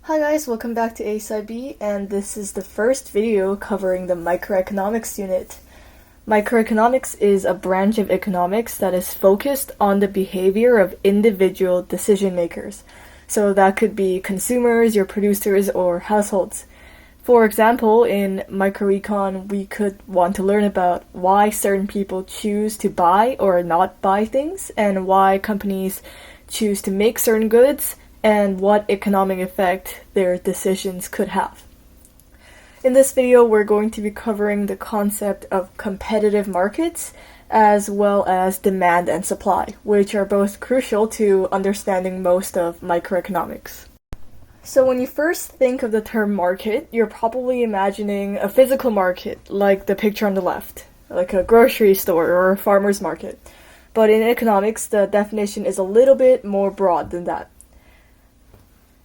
Hi guys, welcome back to ASIB, and this is the first video covering the microeconomics unit. Microeconomics is a branch of economics that is focused on the behavior of individual decision makers. So that could be consumers, your producers, or households. For example, in microecon, we could want to learn about why certain people choose to buy or not buy things, and why companies choose to make certain goods, and what economic effect their decisions could have. In this video, we're going to be covering the concept of competitive markets as well as demand and supply, which are both crucial to understanding most of microeconomics. So when you first think of the term market, you're probably imagining a physical market, like the picture on the left, like a grocery store or a farmer's market. But in economics, the definition is a little bit more broad than that.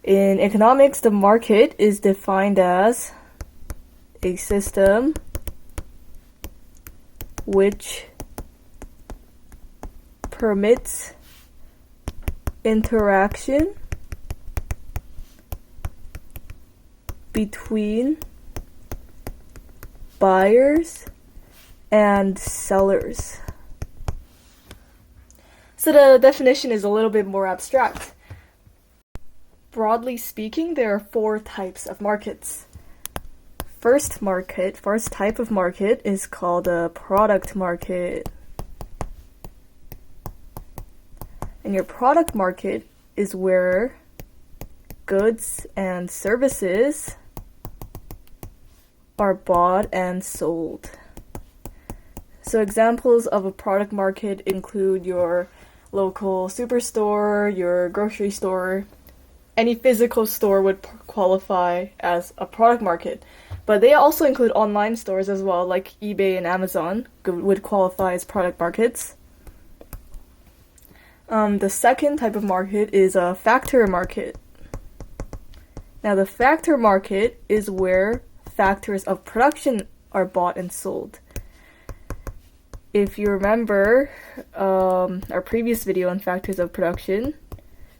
In economics, the market is defined as a system which permits interaction between buyers and sellers. So the definition is a little bit more abstract. Broadly speaking, there are four types of markets. First type of market is called a product market. And your product market is where goods and services are bought and sold. So examples of a product market include your local superstore, your grocery store. Any physical store would qualify as a product market, but they also include online stores as well, like eBay and Amazon would qualify as product markets. The second type of market is a factor market. Now the factor market is where factors of production are bought and sold. If you remember our previous video on factors of production,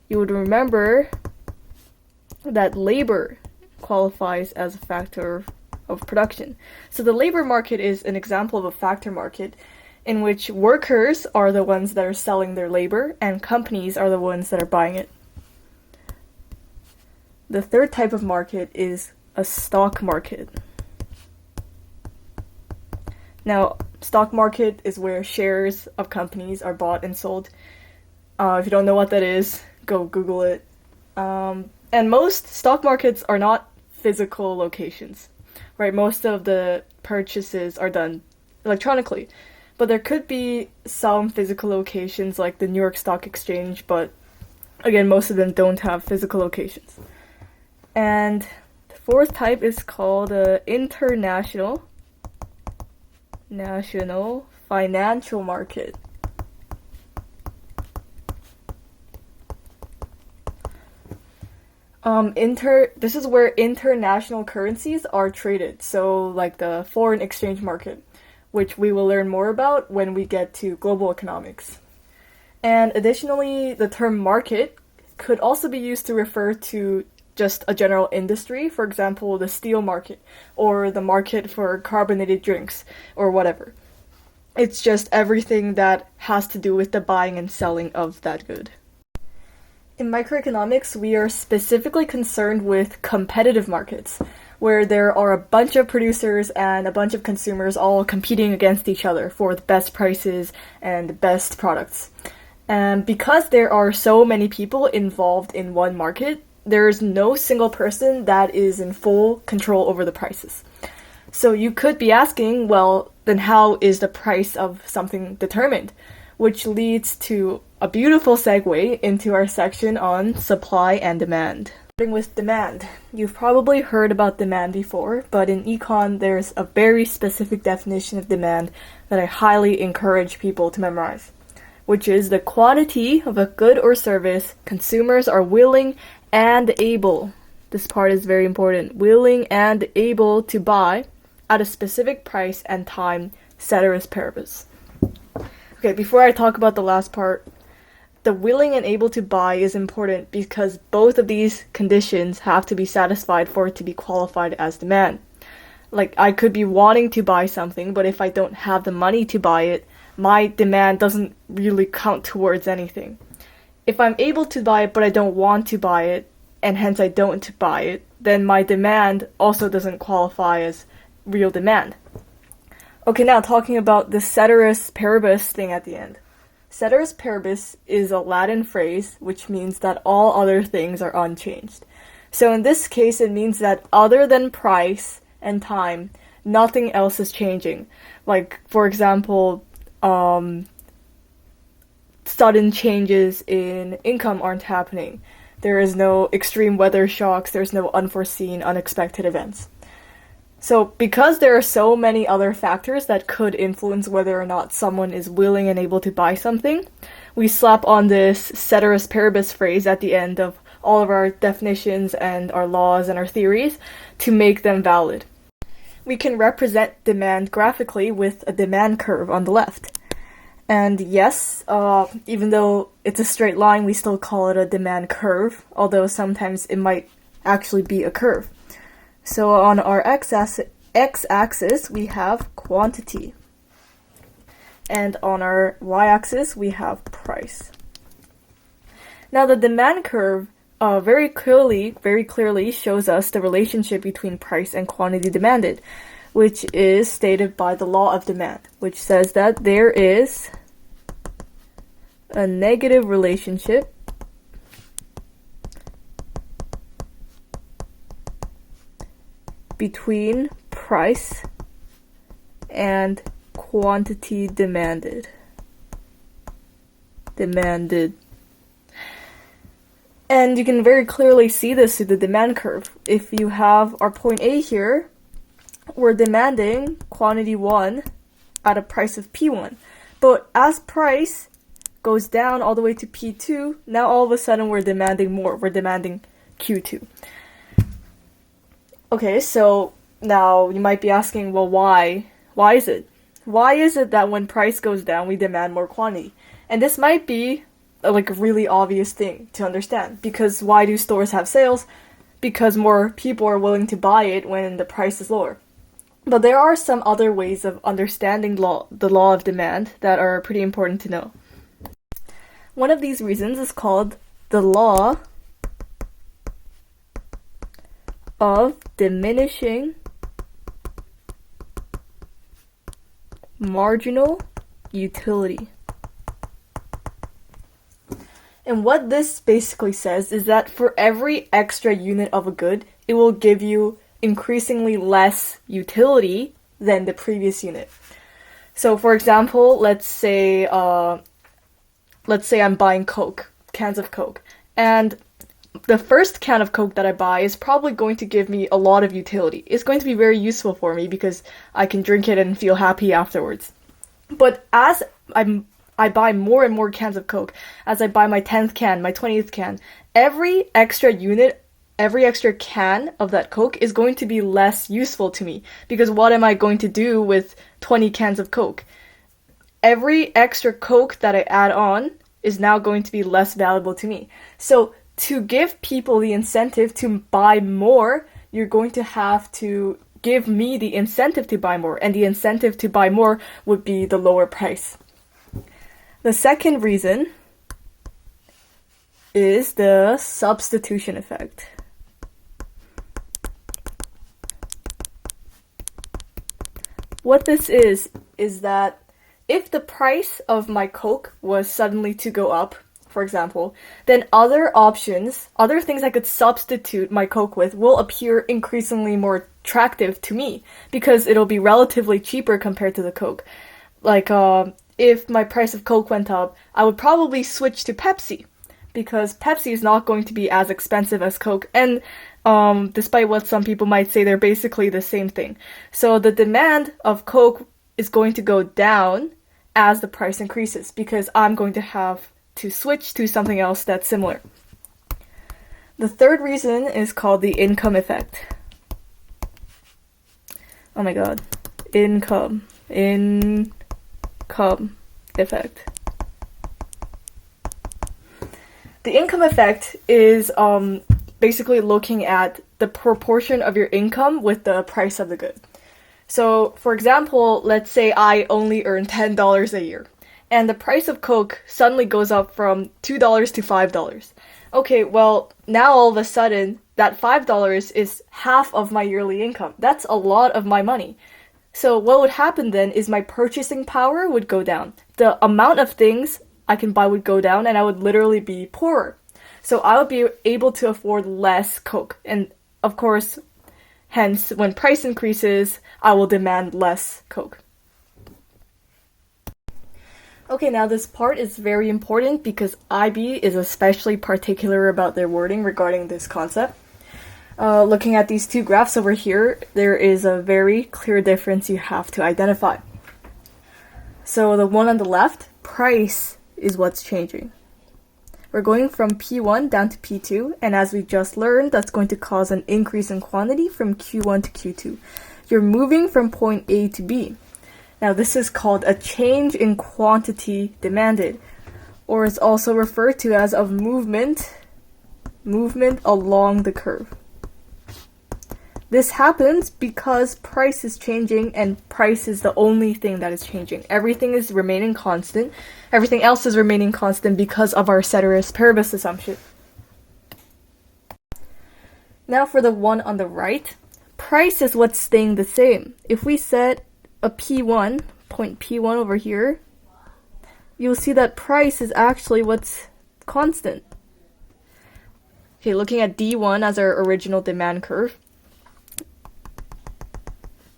you would remember that labor qualifies as a factor of production. So the labor market is an example of a factor market in which workers are the ones that are selling their labor and companies are the ones that are buying it. The third type of market is a stock market. Now, stock market is where shares of companies are bought and sold. If you don't know what that is, go Google it. And most stock markets are not physical locations, right? Most of the purchases are done electronically. But there could be some physical locations like the New York Stock Exchange, but again, most of them don't have physical locations. And the fourth type is called international financial market. This is where international currencies are traded, so like the foreign exchange market, which we will learn more about when we get to global economics. And additionally, the term market could also be used to refer to just a general industry, for example, the steel market, or the market for carbonated drinks, or whatever. It's just everything that has to do with the buying and selling of that good. In microeconomics, we are specifically concerned with competitive markets, where there are a bunch of producers and a bunch of consumers all competing against each other for the best prices and the best products. And because there are so many people involved in one market, there is no single person that is in full control over the prices. So you could be asking, well, then how is the price of something determined? Which leads to a beautiful segue into our section on supply and demand. Starting with demand. You've probably heard about demand before, but in econ there's a very specific definition of demand that I highly encourage people to memorize, which is the quantity of a good or service consumers are willing and able, this part is very important, willing and able to buy at a specific price and time, ceteris paribus. Okay, before I talk about the last part, the willing and able to buy is important because both of these conditions have to be satisfied for it to be qualified as demand. Like, I could be wanting to buy something, but if I don't have the money to buy it, my demand doesn't really count towards anything. If I'm able to buy it, but I don't want to buy it, and hence I don't buy it, then my demand also doesn't qualify as real demand. Okay, now talking about the ceteris paribus thing at the end. Ceteris paribus is a Latin phrase which means that all other things are unchanged. So in this case, it means that other than price and time, nothing else is changing. Like, for example, sudden changes in income aren't happening. There is no extreme weather shocks, there's no unforeseen, unexpected events. So because there are so many other factors that could influence whether or not someone is willing and able to buy something, we slap on this ceteris paribus phrase at the end of all of our definitions and our laws and our theories to make them valid. We can represent demand graphically with a demand curve on the left. And yes, even though it's a straight line, we still call it a demand curve, although sometimes it might actually be a curve. So on our x-axis, we have quantity. And on our y-axis, we have price. Now the demand curve very clearly shows us the relationship between price and quantity demanded, which is stated by the law of demand, which says that there is a negative relationship between price and quantity demanded. And you can very clearly see this through the demand curve. If you have our point A here, we're demanding quantity 1 at a price of P1. But as price goes down all the way to P2, now all of a sudden we're demanding more. We're demanding Q2. Okay, so now you might be asking, well, why? Why is it? Why is it that when price goes down, we demand more quantity? And this might be a really obvious thing to understand. Because why do stores have sales? Because more people are willing to buy it when the price is lower. But there are some other ways of understanding the law of demand that are pretty important to know. One of these reasons is called the law of diminishing marginal utility. And what this basically says is that for every extra unit of a good, it will give you increasingly less utility than the previous unit. So for example, let's say I'm buying Coke, cans of Coke, and the first can of Coke that I buy is probably going to give me a lot of utility. It's going to be very useful for me because I can drink it and feel happy afterwards. But as I buy more and more cans of Coke, as I buy my 10th can, my 20th can, every extra can of that Coke is going to be less useful to me. Because what am I going to do with 20 cans of Coke? Every extra Coke that I add on is now going to be less valuable to me. So to give people the incentive to buy more, you're going to have to give me the incentive to buy more, and the incentive to buy more would be the lower price. The second reason is the substitution effect. What this is that if the price of my Coke was suddenly to go up, for example, then other options, other things I could substitute my Coke with will appear increasingly more attractive to me because it'll be relatively cheaper compared to the Coke. Like, if my price of Coke went up, I would probably switch to Pepsi because Pepsi is not going to be as expensive as Coke, and despite what some people might say, they're basically the same thing. So the demand of Coke is going to go down as the price increases because I'm going to have to switch to something else that's similar. The third reason is called the income effect. Oh my god. Income effect. The income effect is basically looking at the proportion of your income with the price of the good. So, for example, let's say I only earn $10 a year, and the price of Coke suddenly goes up from $2 to $5. Okay, well, now all of a sudden, that $5 is half of my yearly income. That's a lot of my money. So what would happen then is my purchasing power would go down. The amount of things I can buy would go down, and I would literally be poorer. So I would be able to afford less Coke. And of course, hence, when price increases, I will demand less Coke. Okay, now this part is very important because IB is especially particular about their wording regarding this concept. Looking at these two graphs over here, there is a very clear difference you have to identify. So the one on the left, price is what's changing. We're going from P1 down to P2, and as we just learned, that's going to cause an increase in quantity from Q1 to Q2. You're moving from point A to B. Now this is called a change in quantity demanded, or it's also referred to as a movement along the curve. This happens because price is changing, and price is the only thing that is changing. Everything is remaining constant. Everything else is remaining constant because of our ceteris paribus assumption. Now for the one on the right, price is what's staying the same. If we set a P1, point P1 over here, you'll see that price is actually what's constant. Okay, looking at D1 as our original demand curve,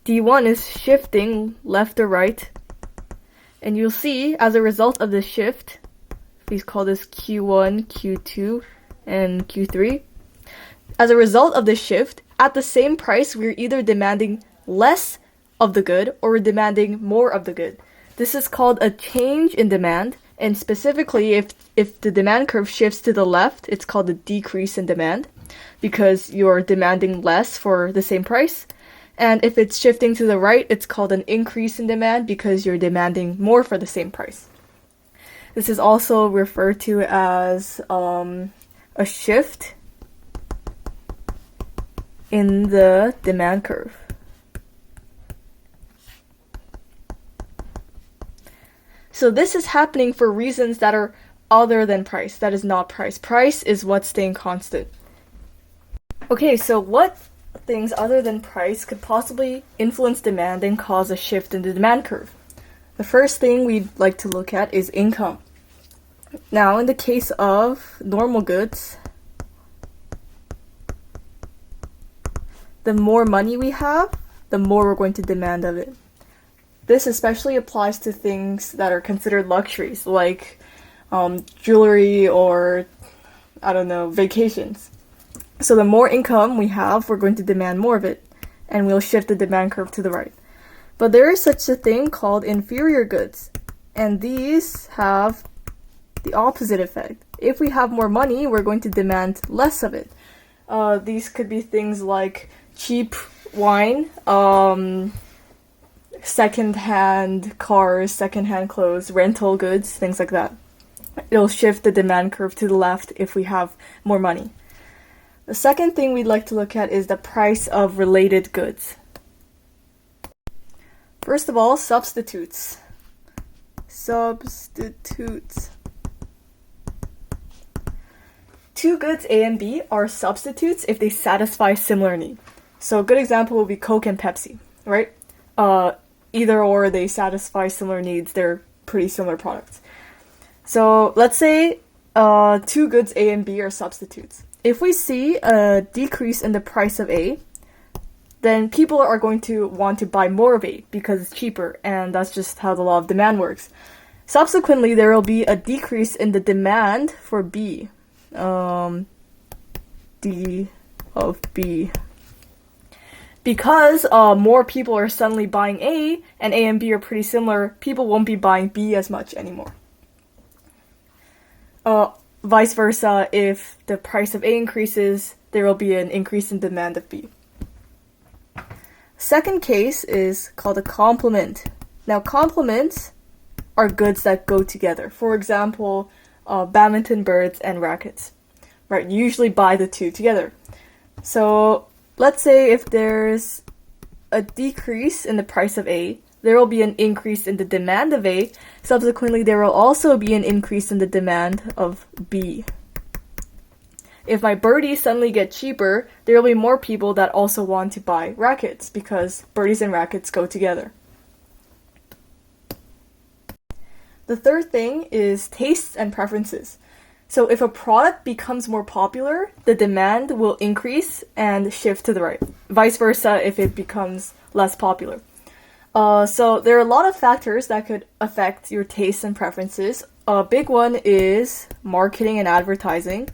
D1 is shifting left or right, and you'll see as a result of this shift, we call this Q1, Q2, and Q3. As a result of this shift, at the same price, we're either demanding less of the good or we're demanding more of the good. This is called a change in demand, and specifically if the demand curve shifts to the left, it's called a decrease in demand because you're demanding less for the same price. And if it's shifting to the right, it's called an increase in demand because you're demanding more for the same price. This is also referred to as a shift in the demand curve. So this is happening for reasons that are other than price. That is not price. Price is what's staying constant. Okay, so what things other than price could possibly influence demand and cause a shift in the demand curve? The first thing we'd like to look at is income. Now, in the case of normal goods, the more money we have, the more we're going to demand of it. This especially applies to things that are considered luxuries, like jewelry or, vacations. So the more income we have, we're going to demand more of it, and we'll shift the demand curve to the right. But there is such a thing called inferior goods, and these have the opposite effect. If we have more money, we're going to demand less of it. These could be things like cheap wine, second-hand cars, second-hand clothes, rental goods, things like that. It'll shift the demand curve to the left if we have more money. The second thing we'd like to look at is the price of related goods. First of all, substitutes. Two goods A and B are substitutes if they satisfy similar needs. So a good example would be Coke and Pepsi, right? Either or they satisfy similar needs. They're pretty similar products. So let's say two goods A and B are substitutes. If we see a decrease in the price of A, then people are going to want to buy more of A because it's cheaper, and that's just how the law of demand works. Subsequently, there will be a decrease in the demand for B. D of B. Because more people are suddenly buying A, and A and B are pretty similar, people won't be buying B as much anymore. Vice versa, if the price of A increases, there will be an increase in demand of B. Second case is called a complement. Now, complements are goods that go together. For example, badminton, birds, and rackets. Right, you usually buy the two together. So let's say if there's a decrease in the price of A, there will be an increase in the demand of A. Subsequently, there will also be an increase in the demand of B. If my birdies suddenly get cheaper, there will be more people that also want to buy rackets because birdies and rackets go together. The third thing is tastes and preferences. So if a product becomes more popular, the demand will increase and shift to the right. Vice versa if it becomes less popular. So there are a lot of factors that could affect your tastes and preferences. A big one is marketing and advertising.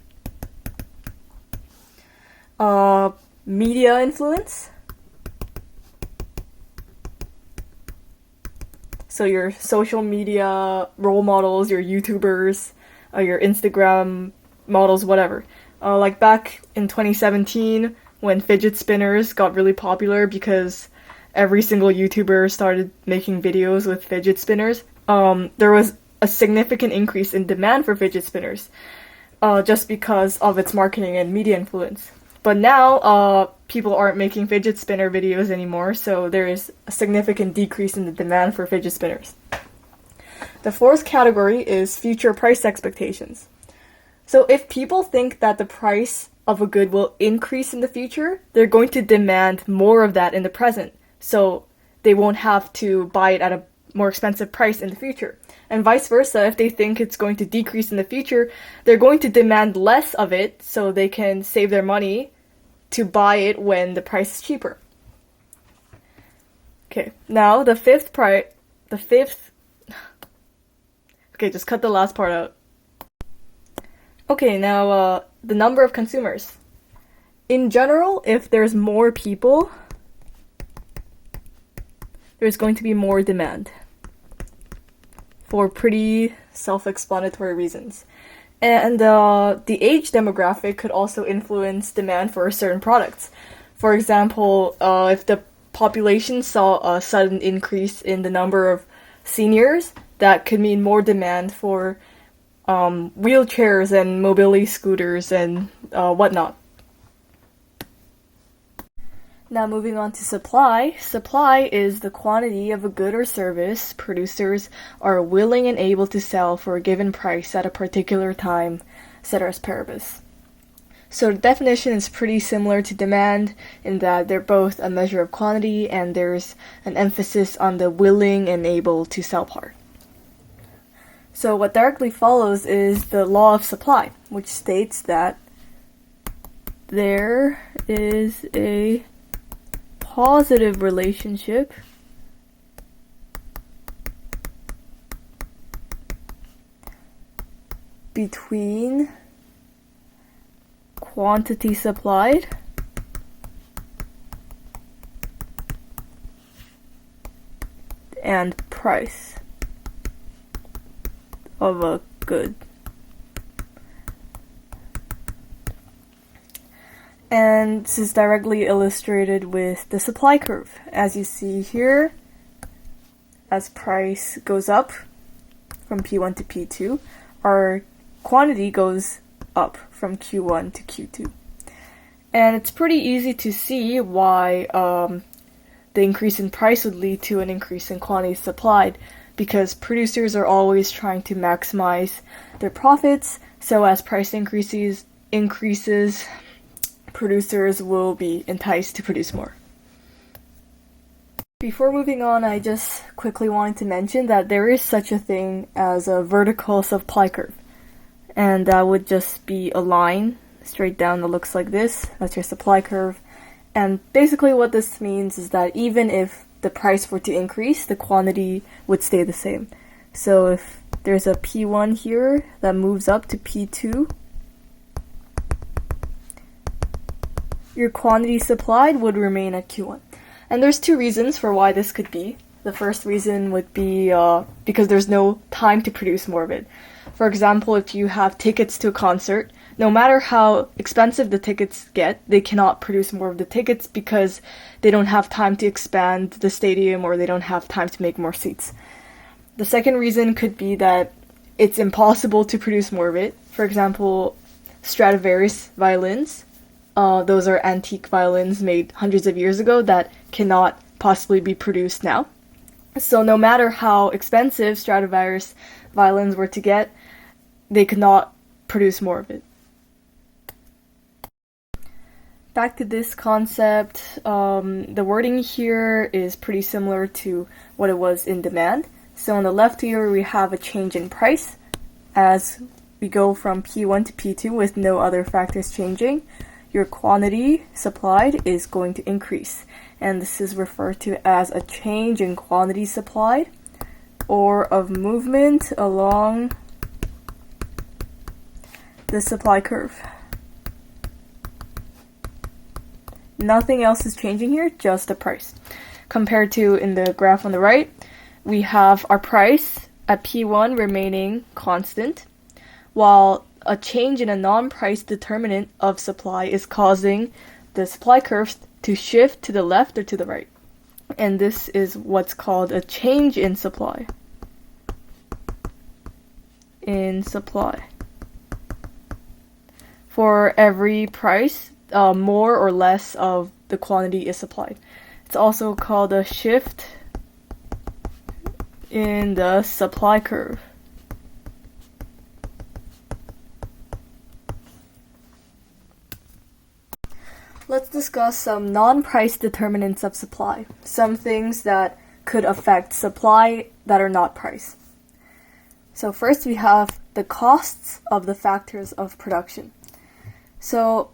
Media influence. So your social media role models, your YouTubers, your Instagram models, whatever. Like back in 2017 when fidget spinners got really popular because every single YouTuber started making videos with fidget spinners, there was a significant increase in demand for fidget spinners just because of its marketing and media influence. But now, people aren't making fidget spinner videos anymore, so there is a significant decrease in the demand for fidget spinners. The fourth category is future price expectations. So if people think that the price of a good will increase in the future, they're going to demand more of that in the present, so they won't have to buy it at a more expensive price in the future. And vice versa, if they think it's going to decrease in the future, they're going to demand less of it so they can save their money to buy it when the price is cheaper. Okay, now the fifth. Okay, just cut the last part out. Okay, now the number of consumers. In general, if there's more people, there's going to be more demand. For pretty self-explanatory reasons. And the age demographic could also influence demand for certain products. For example, if the population saw a sudden increase in the number of seniors, that could mean more demand for wheelchairs and mobility scooters and whatnot. Now moving on to supply. Supply is the quantity of a good or service producers are willing and able to sell for a given price at a particular time, ceteris paribus. So the definition is pretty similar to demand in that they're both a measure of quantity and there's an emphasis on the willing and able to sell part. So what directly follows is the law of supply, which states that there is a positive relationship between quantity supplied and price of a good. And this is directly illustrated with the supply curve. As you see here, as price goes up from P1 to P2, our quantity goes up from Q1 to Q2. And it's pretty easy to see why the increase in price would lead to an increase in quantity supplied, because producers are always trying to maximize their profits, so as price increases, producers will be enticed to produce more. Before moving on, I just quickly wanted to mention that there is such a thing as a vertical supply curve. And that would just be a line straight down that looks like this. That's your supply curve. And basically what this means is that even if the price were to increase, the quantity would stay the same. So if there's a P1 here that moves up to P2, your quantity supplied would remain at Q1. And there's two reasons for why this could be. The first reason would be because there's no time to produce more of it. For example, if you have tickets to a concert, no matter how expensive the tickets get, they cannot produce more of the tickets because they don't have time to expand the stadium or they don't have time to make more seats. The second reason could be that it's impossible to produce more of it. For example, Stradivarius violins. Those are antique violins made hundreds of years ago that cannot possibly be produced now. So no matter how expensive Stradivarius violins were to get, they could not produce more of it. Back to this concept, the wording here is pretty similar to what it was in demand. So on the left here we have a change in price as we go from P1 to P2 with no other factors changing. Your quantity supplied is going to increase, and this is referred to as a change in quantity supplied or of movement along the supply curve. Nothing else is changing here, just the price. Compared to in the graph on the right, we have our price at P1 remaining constant, while a change in a non-price determinant of supply is causing the supply curve to shift to the left or to the right. And this is what's called a change in supply. For every price, more or less of the quantity is supplied. It's also called a shift in the supply curve. Let's discuss some non-price determinants of supply, some things that could affect supply that are not price. So first we have the costs of the factors of production. So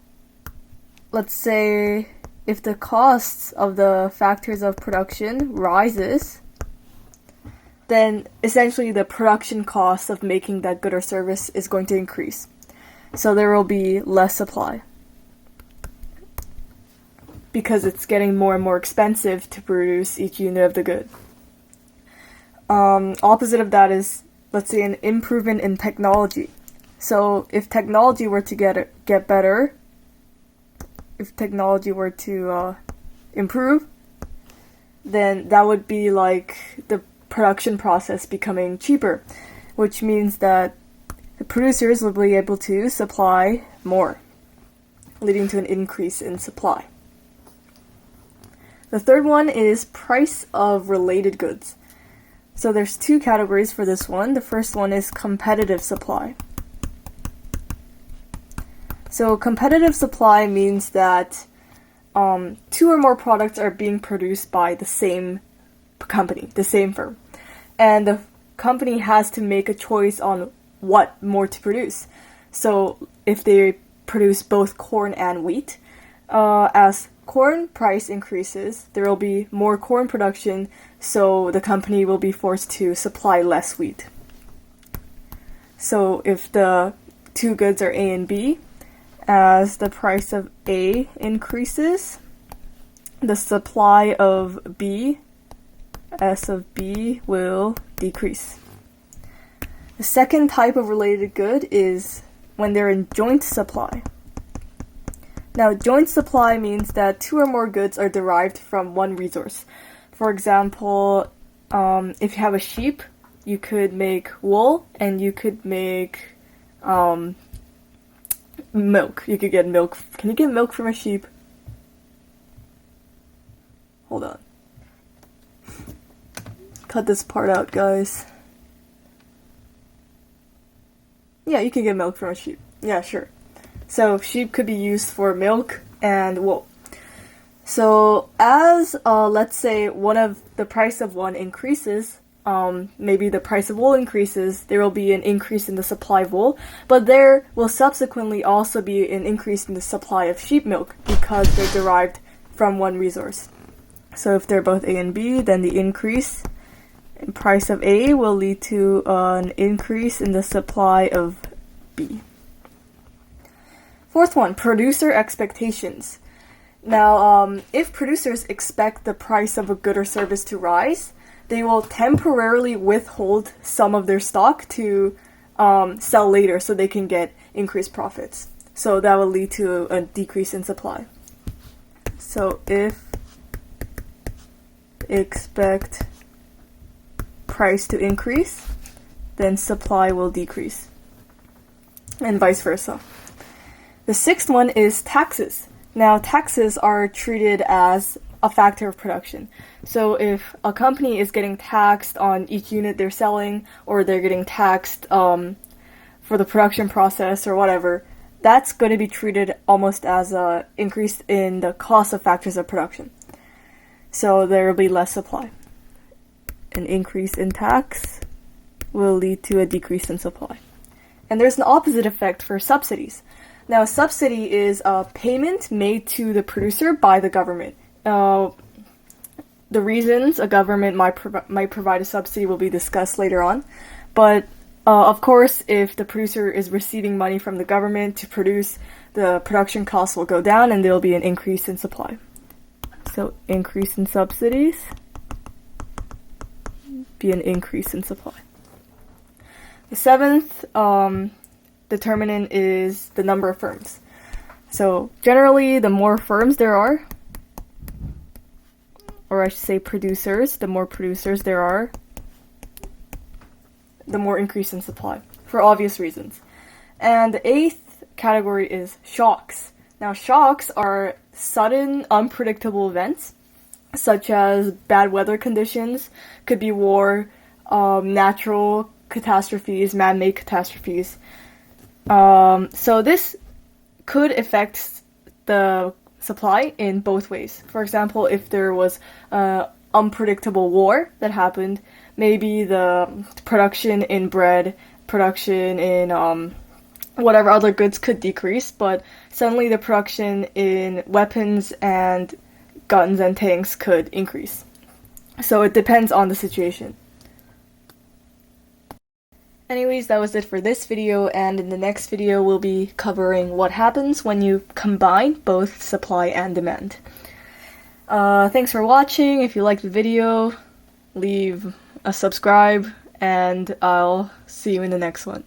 let's say if the costs of the factors of production rises, then essentially the production cost of making that good or service is going to increase. So there will be less supply, because it's getting more and more expensive to produce each unit of the good. Opposite of that is, let's say, an improvement in technology. So if technology were to get better, if technology were to improve, then that would be like the production process becoming cheaper, which means that the producers will be able to supply more, leading to an increase in supply. The third one is price of related goods. So there's two categories for this one. The first one is competitive supply. So competitive supply means that two or more products are being produced by the same company, the same firm. And the company has to make a choice on what more to produce. So if they produce both corn and wheat, as corn price increases, there will be more corn production, so the company will be forced to supply less wheat. So if the two goods are A and B, as the price of A increases, the supply of B, S of B, will decrease. The second type of related good is when they're in joint supply. Now, joint supply means that two or more goods are derived from one resource. For example, if you have a sheep, you could make wool and you could make milk. You could get milk. Can you get milk from a sheep? Hold on. Cut this part out, guys. Yeah, you can get milk from a sheep. Yeah, sure. So sheep could be used for milk and wool. So as, let's say, the price of one increases, maybe the price of wool increases, there will be an increase in the supply of wool, but there will subsequently also be an increase in the supply of sheep milk because they're derived from one resource. So if they're both A and B, then the increase in price of A will lead to an increase in the supply of B. Fourth one, producer expectations. Now, if producers expect the price of a good or service to rise, they will temporarily withhold some of their stock to sell later so they can get increased profits. So that will lead to a decrease in supply. So if expect price to increase, then supply will decrease, and vice versa. The sixth one is taxes. Now, taxes are treated as a factor of production. So if a company is getting taxed on each unit they're selling, or they're getting taxed for the production process or whatever, that's going to be treated almost as an increase in the cost of factors of production. So there will be less supply. An increase in tax will lead to a decrease in supply. And there's an opposite effect for subsidies. Now, a subsidy is a payment made to the producer by the government. The reasons a government might provide a subsidy will be discussed later on. But, of course, if the producer is receiving money from the government to produce, the production costs will go down and there will be an increase in supply. So, increase in subsidies, be an increase in supply. The seventh determinant is the number of firms. So generally, the more firms there are, or I should say producers, the more producers there are, the more increase in supply, for obvious reasons. And the eighth category is shocks. Now, shocks are sudden, unpredictable events, such as bad weather conditions, could be war, natural catastrophes, man-made catastrophes. So this could affect the supply in both ways. For example, if there was unpredictable war that happened, maybe the production in bread, production in whatever other goods could decrease, but suddenly the production in weapons and guns and tanks could increase. So it depends on the situation. Anyways, that was it for this video, and in the next video we'll be covering what happens when you combine both supply and demand. Thanks for watching. If you liked the video, leave a subscribe, and I'll see you in the next one.